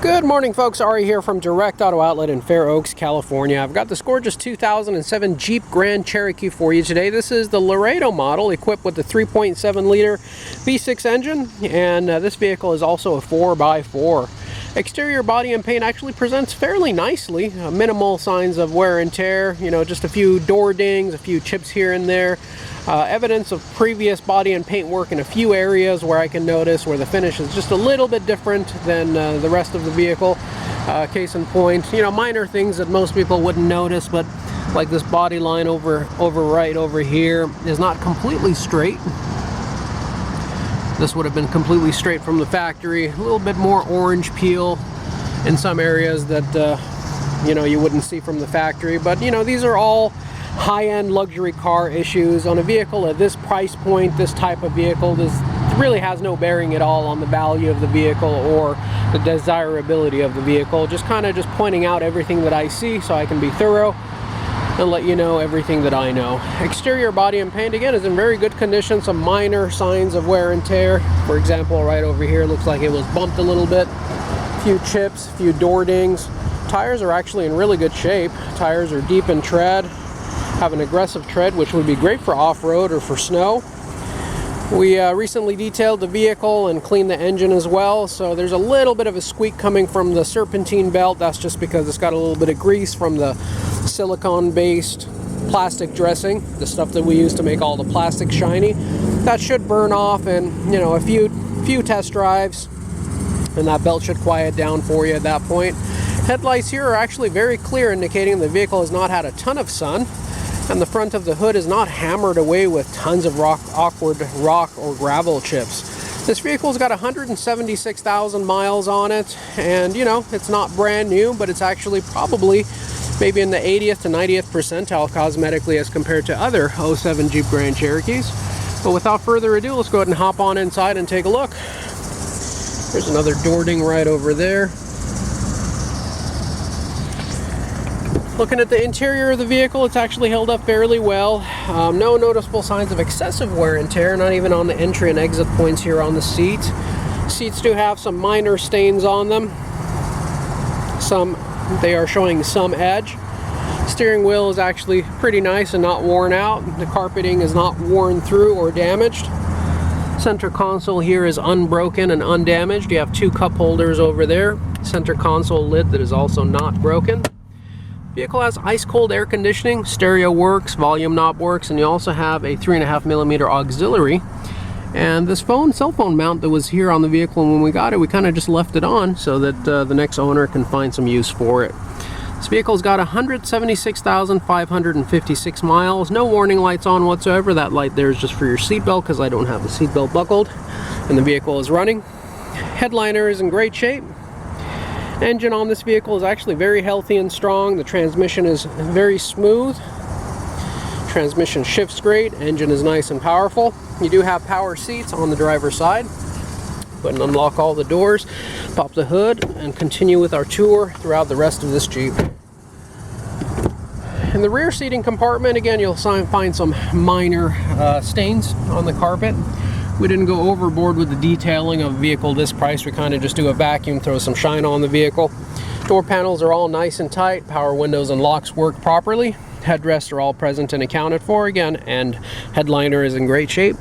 Good morning, folks. Ari here from Direct Auto Outlet in Fair Oaks, California. I've got this gorgeous 2007 Jeep Grand Cherokee for you today. This is the Laredo model, equipped with the 3.7-liter V6 engine, and this vehicle is also a 4x4. Exterior body and paint actually presents fairly nicely. Minimal signs of wear and tear, just a few door dings, a few chips here and there. Evidence of previous body and paint work in a few areas where I can notice where the finish is just a little bit different than the rest of the vehicle. Case in point, minor things that most people wouldn't notice, but like this body line right over here is not completely straight. This would have been completely straight from the factory. A little bit more orange peel in some areas that you wouldn't see from the factory, but these are all high-end luxury car issues. On a vehicle at this price point, this type of vehicle, this really has no bearing at all on the value of the vehicle or the desirability of the vehicle. Just pointing out everything that I see so I can be thorough and let you know everything that I know. Exterior body and paint, again, is in very good condition. Some minor signs of wear and tear. For example, right over here looks like it was bumped a little bit. A few chips, a few door dings. Tires are actually in really good shape. Tires are deep in tread, have an aggressive tread, which would be great for off-road or for snow. We recently detailed the vehicle and cleaned the engine as well, so there's a little bit of a squeak coming from the serpentine belt. That's just because it's got a little bit of grease from the silicone-based plastic dressing, the stuff that we use to make all the plastic shiny. That should burn off in a few test drives, and that belt should quiet down for you at that point. Headlights here are actually very clear, indicating the vehicle has not had a ton of sun. And the front of the hood is not hammered away with tons of awkward rock or gravel chips. This vehicle's got 176,000 miles on it, and it's not brand new, but it's actually probably maybe in the 80th to 90th percentile cosmetically as compared to other 07 Jeep Grand Cherokees. But without further ado, let's go ahead and hop on inside and take a look. There's another door ding right over there. Looking at the interior of the vehicle, it's actually held up fairly well. No noticeable signs of excessive wear and tear, not even on the entry and exit points here on the seat. Seats do have some minor stains on them. They are showing some edge. Steering wheel is actually pretty nice and not worn out. The carpeting is not worn through or damaged. Center console here is unbroken and undamaged. You have two cup holders over there. Center console lid that is also not broken. Vehicle has ice-cold air conditioning, stereo works, volume knob works, and you also have a 3.5mm auxiliary. And this cell phone mount that was here on the vehicle, and when we got it, we kind of just left it on so that the next owner can find some use for it. This vehicle's got 176,556 miles. No warning lights on whatsoever. That light there is just for your seatbelt because I don't have the seatbelt buckled, and the vehicle is running. Headliner is in great shape. Engine on this vehicle is actually very healthy and strong. The transmission is very smooth. Transmission shifts great. Engine is nice and powerful. You do have power seats on the driver's side. Go ahead and unlock all the doors, pop the hood, and continue with our tour throughout the rest of this Jeep. In the rear seating compartment, again, you'll find some minor stains on the carpet. We didn't go overboard with the detailing of a vehicle this price. We kind of just do a vacuum, throw some shine on the vehicle. Door panels are all nice and tight. Power windows and locks work properly. Headrests are all present and accounted for again, and headliner is in great shape.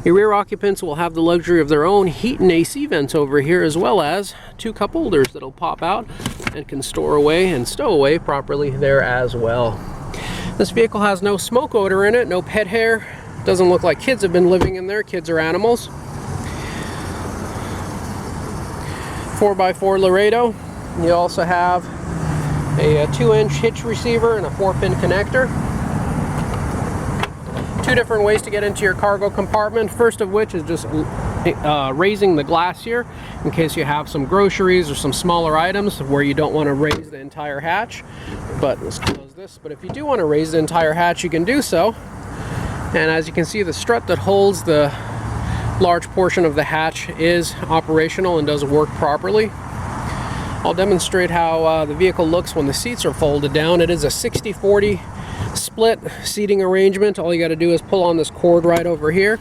Your rear occupants will have the luxury of their own heat and AC vents over here, as well as two cup holders that'll pop out and can store away and stow away properly there as well. This vehicle has no smoke odor in it, no pet hair. Doesn't look like kids have been living in there. Kids are animals. 4x4 Laredo. You also have a 2-inch hitch receiver and a 4-pin connector. Two different ways to get into your cargo compartment. First of which is just raising the glass here in case you have some groceries or some smaller items where you don't want to raise the entire hatch. But let's close this. But if you do want to raise the entire hatch, you can do so. And as you can see, the strut that holds the large portion of the hatch is operational and does work properly. I'll demonstrate how the vehicle looks when the seats are folded down. It is a 60-40 split seating arrangement. All you got to do is pull on this cord right over here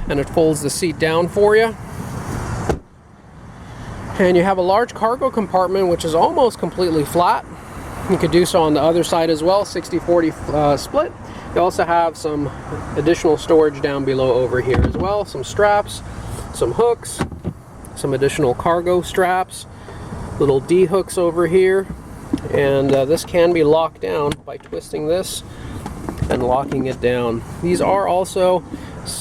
and it folds the seat down for you. And you have a large cargo compartment which is almost completely flat. You could do so on the other side as well, 60-40 split. You also have some additional storage down below over here as well. Some straps, some hooks, some additional cargo straps, little D hooks over here. And this can be locked down by twisting this and locking it down. These are also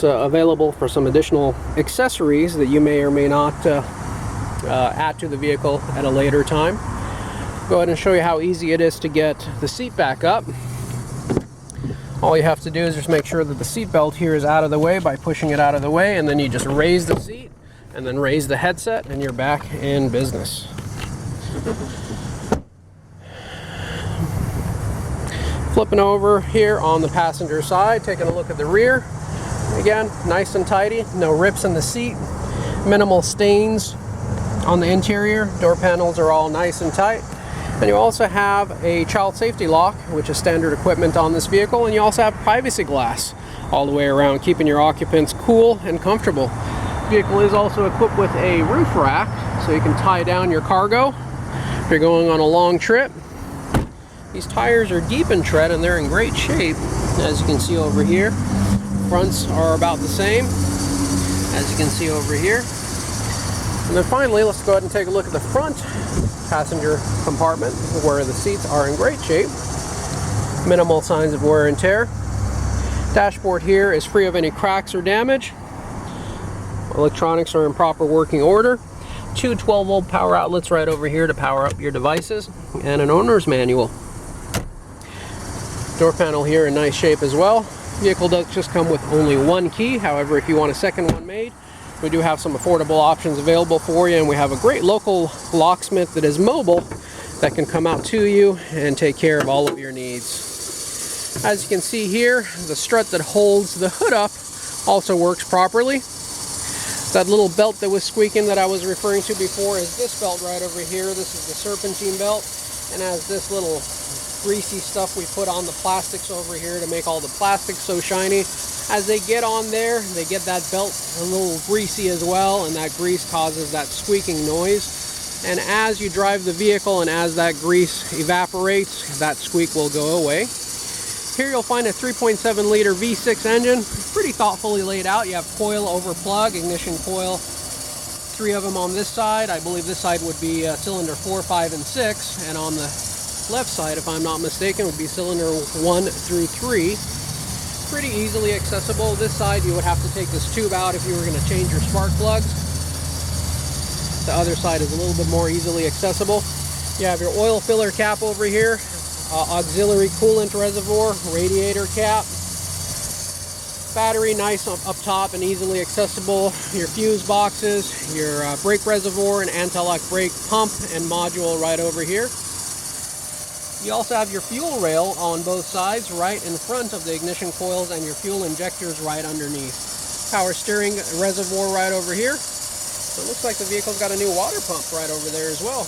available for some additional accessories that you may or may not add to the vehicle at a later time. Go ahead and show you how easy it is to get the seat back up. All you have to do is just make sure that the seat belt here is out of the way by pushing it out of the way, and then you just raise the seat and then raise the headset and you're back in business. Flipping over here on the passenger side, taking a look at the rear. Again, nice and tidy, no rips in the seat, minimal stains on the interior. Door panels are all nice and tight. And you also have a child safety lock, which is standard equipment on this vehicle, and you also have privacy glass all the way around, keeping your occupants cool and comfortable. The vehicle is also equipped with a roof rack, so you can tie down your cargo if you're going on a long trip. These tires are deep in tread and they're in great shape, as you can see over here. Fronts are about the same, as you can see over here. And then finally, let's go ahead and take a look at the front passenger compartment, where the seats are in great shape. Minimal signs of wear and tear. Dashboard here is free of any cracks or damage. Electronics are in proper working order. Two 12-volt power outlets right over here to power up your devices, and an owner's manual. Door panel here in nice shape as well. Vehicle does just come with only one key. However, if you want a second one made, we do have some affordable options available for you, and we have a great local locksmith that is mobile that can come out to you and take care of all of your needs. As you can see here, the strut that holds the hood up also works properly. That little belt that was squeaking that I was referring to before is this belt right over here. This is the serpentine belt, and has this little greasy stuff we put on the plastics over here to make all the plastics so shiny. As they get on there, they get that belt a little greasy as well, and that grease causes that squeaking noise. And as you drive the vehicle and as that grease evaporates, that squeak will go away. Here you'll find a 3.7 liter V6 engine, pretty thoughtfully laid out. You have coil over plug, ignition coil, 3 of them on this side. I believe this side would be cylinder 4, 5, and 6, and on the left side, if I'm not mistaken, would be cylinder 1 through 3. Pretty easily accessible. This side you would have to take this tube out if you were going to change your spark plugs. The other side is a little bit more easily accessible. You have your oil filler cap over here, auxiliary coolant reservoir, radiator cap, battery nice up top and easily accessible, your fuse boxes, your brake reservoir and anti-lock brake pump and module right over here. You also have your fuel rail on both sides right in front of the ignition coils, and your fuel injectors right underneath. Power steering reservoir right over here. So it looks like the vehicle's got a new water pump right over there as well.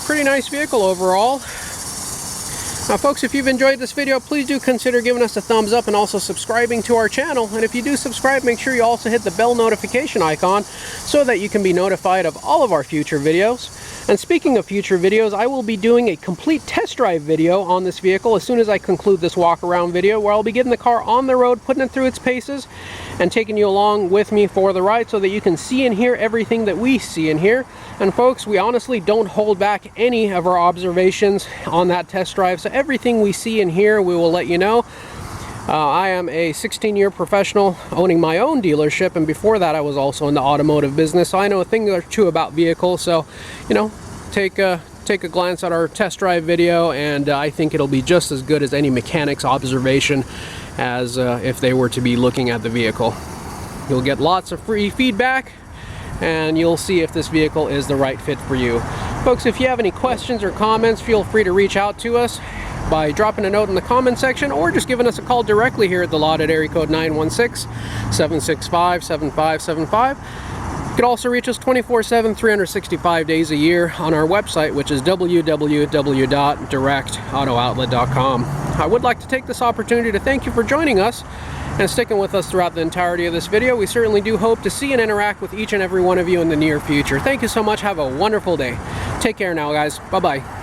Pretty nice vehicle overall. Now folks, if you've enjoyed this video, please do consider giving us a thumbs up and also subscribing to our channel. And if you do subscribe, make sure you also hit the bell notification icon so that you can be notified of all of our future videos. And speaking of future videos, I will be doing a complete test drive video on this vehicle as soon as I conclude this walk around video, where I'll be getting the car on the road, putting it through its paces, and taking you along with me for the ride so that you can see and hear everything that we see and hear. And folks, we honestly don't hold back any of our observations on that test drive, so everything we see and hear, we will let you know. I am a 16-year professional owning my own dealership, and before that I was also in the automotive business, so I know a thing or two about vehicles. So, you know, take a glance at our test drive video, and I think it'll be just as good as any mechanic's observation as if they were to be looking at the vehicle. You'll get lots of free feedback, and you'll see if this vehicle is the right fit for you. Folks, if you have any questions or comments, feel free to reach out to us by dropping a note in the comment section, or just giving us a call directly here at the lot at area code 916-765-7575. You can also reach us 24/7, 365 days a year on our website, which is www.directauto.outlet.com. I would like to take this opportunity to thank you for joining us, and sticking with us throughout the entirety of this video. We certainly do hope to see and interact with each and every one of you in the near future. Thank you so much. Have a wonderful day. Take care now, guys. Bye-bye.